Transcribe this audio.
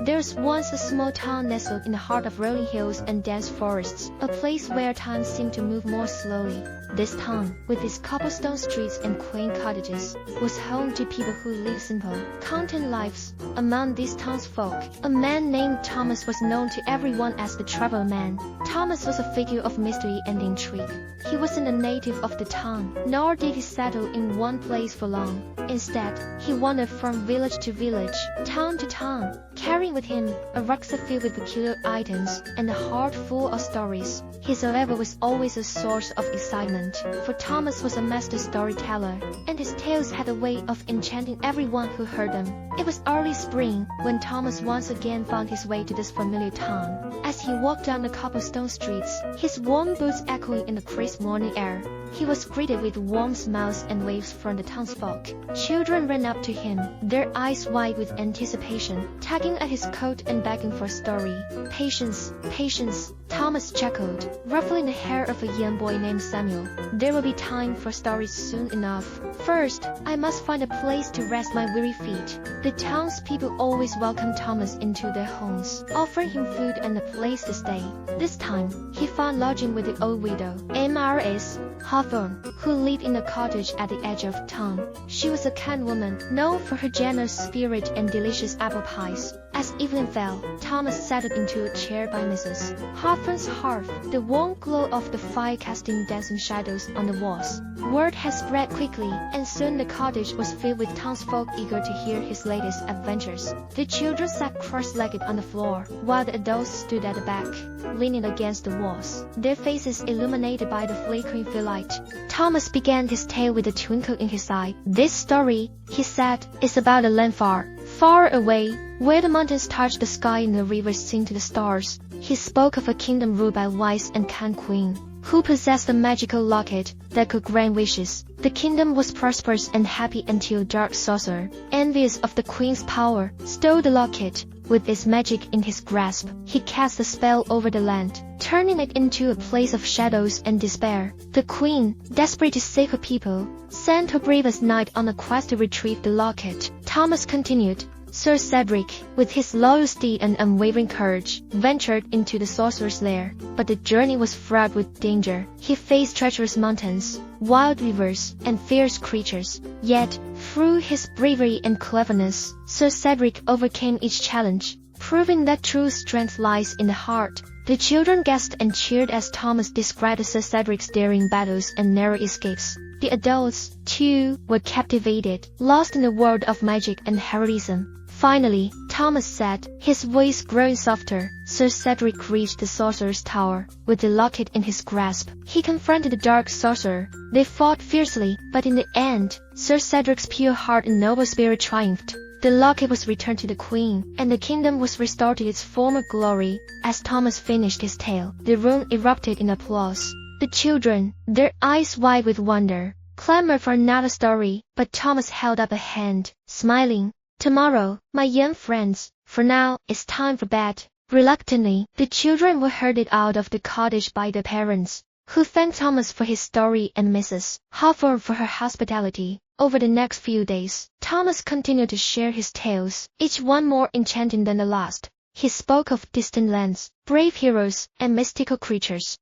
There was once a small town nestled in the heart of rolling hills and dense forests, a place where time seemed to move more slowly. This town, with its cobblestone streets and quaint cottages, was home to people who lived simple, content lives. Among these townsfolk, a man named Thomas was known to everyone as the Traveler Man. Thomas was a figure of mystery and intrigue. He wasn't a native of the town, nor did he settle in one place for long. Instead, he wandered from village to village, town to town, carrying with him a rucksack filled with peculiar items and a heart full of stories. His arrival was always a source of excitement, for Thomas was a master storyteller, and his tales had a way of enchanting everyone who heard them. It was early spring when Thomas once again found his way to this familiar town. As he walked down the cobblestone streets, his warm boots echoing in the crisp morning air, he was greeted with warm smiles and waves from the townsfolk. Children ran up to him, their eyes wide with anticipation, tugging at his coat and begging for a story. Patience, patience, Thomas chuckled, ruffling the hair of a young boy named Samuel. There will be time for stories soon enough. First, I must find a place to rest my weary feet. The townspeople always welcomed Thomas into their homes, offering him food and a place to stay. This time, he found lodging with the old widow, Mrs. Hawthorne, who lived in a cottage at the edge of town. She was a kind woman, known for her generous spirit and delicious apple pies. As evening fell, Thomas settled into a chair by Mrs. Hawthorne's hearth, the warm glow of the fire casting dancing shadows on the walls. Word had spread quickly, and soon the cottage was filled with townsfolk eager to hear his latest adventures. The children sat cross-legged on the floor, while the adults stood at the back, leaning against the walls, their faces illuminated by the flickering firelight. Thomas began his tale with a twinkle in his eye. "This story," he said, "is about a land far, far away, where the mountains touch the sky and the rivers sing to the stars." He spoke of a kingdom ruled by a wise and kind queen, who possessed a magical locket that could grant wishes. The kingdom was prosperous and happy until Dark Sorcerer, envious of the queen's power, stole the locket. With its magic in his grasp, he cast a spell over the land, turning it into a place of shadows and despair. The queen, desperate to save her people, sent her bravest knight on a quest to retrieve the locket. Thomas continued. Sir Cedric, with his loyal steed and unwavering courage, ventured into the sorcerer's lair, but the journey was fraught with danger. He faced treacherous mountains, wild rivers, and fierce creatures. Yet, through his bravery and cleverness, Sir Cedric overcame each challenge, proving that true strength lies in the heart. The children gasped and cheered as Thomas described Sir Cedric's daring battles and narrow escapes. The adults, too, were captivated, lost in a world of magic and heroism. Finally, Thomas said, his voice growing softer, Sir Cedric reached the sorcerer's tower. With the locket in his grasp, he confronted the dark sorcerer. They fought fiercely, but in the end, Sir Cedric's pure heart and noble spirit triumphed. The locket was returned to the queen, and the kingdom was restored to its former glory. As Thomas finished his tale, the room erupted in applause. The children, their eyes wide with wonder, clamored for another story, but Thomas held up a hand, smiling. "Tomorrow, my young friends, for now, it's time for bed." Reluctantly, the children were herded out of the cottage by their parents, who thanked Thomas for his story and Mrs. Hawthorne for her hospitality. Over the next few days, Thomas continued to share his tales, each one more enchanting than the last. He spoke of distant lands, brave heroes, and mystical creatures,